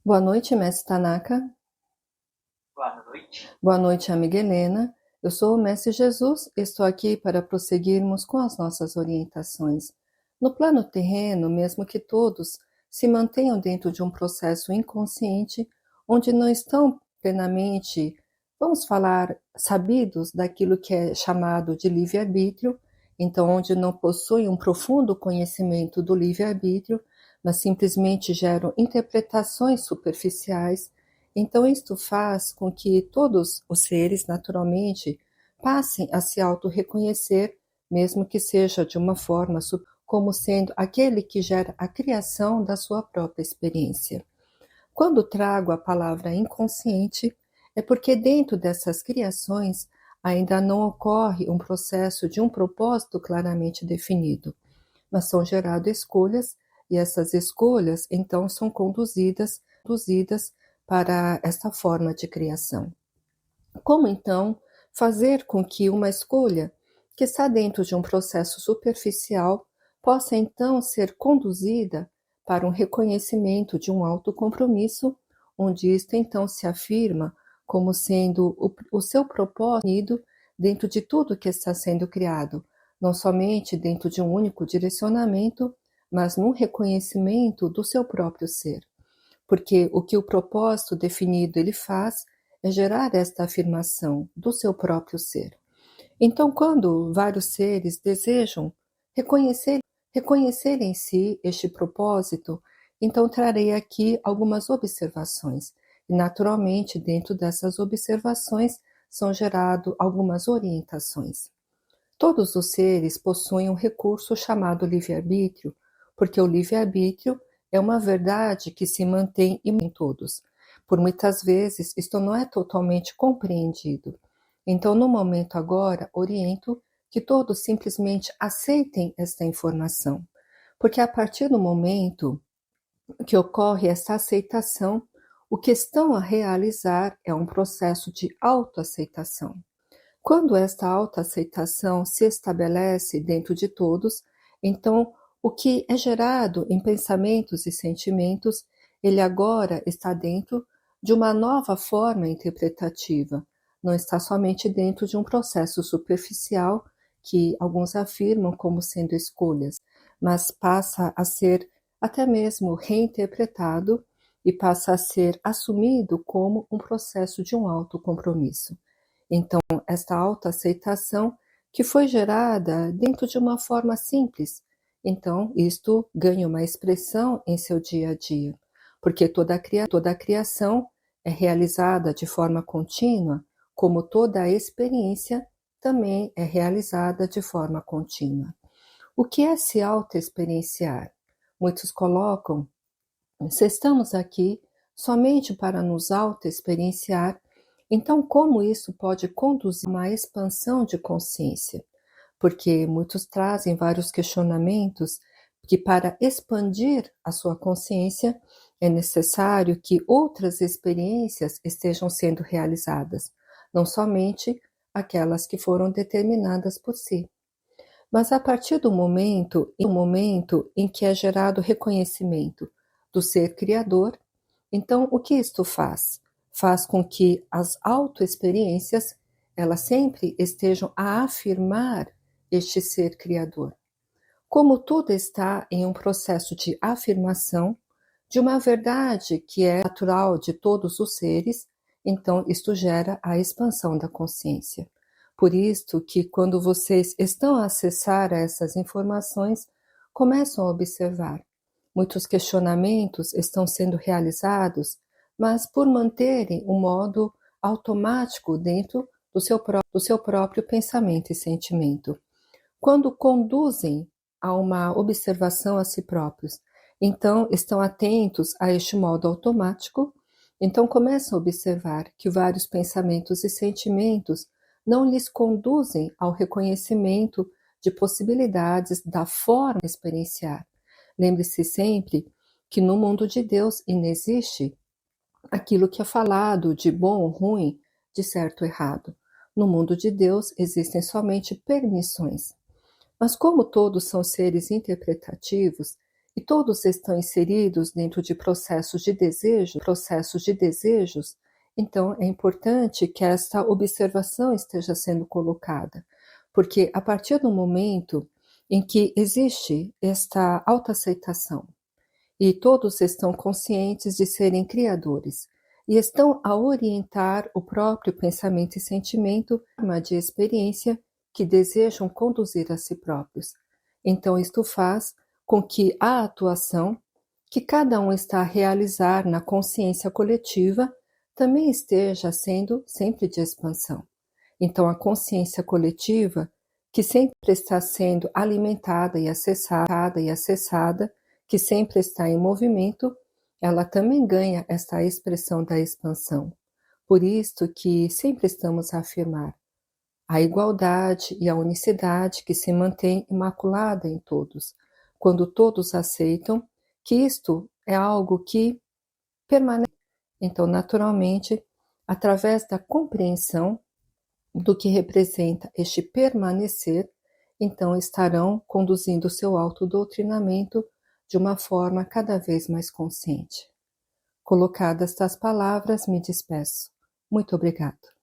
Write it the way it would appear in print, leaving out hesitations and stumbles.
Boa noite, mestre Tanaka. Boa noite. Boa noite, amiga Helena. Eu sou o mestre Jesus e estou aqui para prosseguirmos com as nossas orientações. No plano terreno, mesmo que todos se mantenham dentro de um processo inconsciente, onde não estão plenamente, vamos falar, sabidos daquilo que é chamado de livre-arbítrio, então onde não possuem um profundo conhecimento do livre-arbítrio, mas simplesmente geram interpretações superficiais. Então, isto faz com que todos os seres, naturalmente, passem a se auto-reconhecer, mesmo que seja de uma forma como sendo aquele que gera a criação da sua própria experiência. Quando trago a palavra inconsciente, é porque dentro dessas criações ainda não ocorre um processo de um propósito claramente definido, mas são geradas escolhas, e essas escolhas então são conduzidas para esta forma de criação. Como então fazer com que uma escolha que está dentro de um processo superficial possa então ser conduzida para um reconhecimento de um autocompromisso, onde isto então se afirma como sendo o seu propósito dentro de tudo que está sendo criado, não somente dentro de um único direcionamento, mas num reconhecimento do seu próprio ser. Porque o que o propósito definido ele faz é gerar esta afirmação do seu próprio ser. Então, quando vários seres desejam reconhecer em si este propósito, então trarei aqui algumas observações. E, naturalmente, dentro dessas observações, são geradas algumas orientações. Todos os seres possuem um recurso chamado livre-arbítrio, porque o livre-arbítrio é uma verdade que se mantém em todos. Por muitas vezes, isto não é totalmente compreendido. Então, no momento agora, oriento que todos simplesmente aceitem esta informação, porque a partir do momento que ocorre essa aceitação, o que estão a realizar é um processo de autoaceitação. Quando esta autoaceitação se estabelece dentro de todos, então o que é gerado em pensamentos e sentimentos, ele agora está dentro de uma nova forma interpretativa, não está somente dentro de um processo superficial que alguns afirmam como sendo escolhas, mas passa a ser até mesmo reinterpretado e passa a ser assumido como um processo de um autocompromisso. Então, esta autoaceitação que foi gerada dentro de uma forma simples, então isto ganha uma expressão em seu dia a dia, porque toda a criação é realizada de forma contínua, como toda a experiência também é realizada de forma contínua. O que é se autoexperienciar? Muitos colocam, se estamos aqui somente para nos autoexperienciar, então como isso pode conduzir a uma expansão de consciência? Porque muitos trazem vários questionamentos que para expandir a sua consciência é necessário que outras experiências estejam sendo realizadas, não somente aquelas que foram determinadas por si. Mas a partir do momento em que é gerado reconhecimento do ser criador, então o que isto faz? Faz com que as autoexperiências elas sempre estejam a afirmar este ser criador. Como tudo está em um processo de afirmação de uma verdade que é natural de todos os seres, então isto gera a expansão da consciência. Por isso que quando vocês estão a acessar essas informações, começam a observar. Muitos questionamentos estão sendo realizados, mas por manterem um modo automático dentro do seu próprio pensamento e sentimento. Quando conduzem a uma observação a si próprios, então estão atentos a este modo automático, então começam a observar que vários pensamentos e sentimentos não lhes conduzem ao reconhecimento de possibilidades da forma de experienciar. Lembre-se sempre que no mundo de Deus inexiste aquilo que é falado de bom ou ruim, de certo ou errado. No mundo de Deus existem somente permissões. Mas como todos são seres interpretativos, e todos estão inseridos dentro de processos de desejos, então é importante que esta observação esteja sendo colocada, porque a partir do momento em que existe esta autoaceitação e todos estão conscientes de serem criadores e estão a orientar o próprio pensamento e sentimento de experiência que desejam conduzir a si próprios. Então isto faz com que a atuação que cada um está a realizar na consciência coletiva também esteja sendo sempre de expansão. Então a consciência coletiva, que sempre está sendo alimentada e acessada, que sempre está em movimento, ela também ganha esta expressão da expansão. Por isto que sempre estamos a afirmar a igualdade e a unicidade que se mantém imaculada em todos, quando todos aceitam que isto é algo que permanece. Então, naturalmente, através da compreensão do que representa este permanecer, então estarão conduzindo o seu autodoutrinamento de uma forma cada vez mais consciente. Colocadas estas palavras, me despeço. Muito obrigado.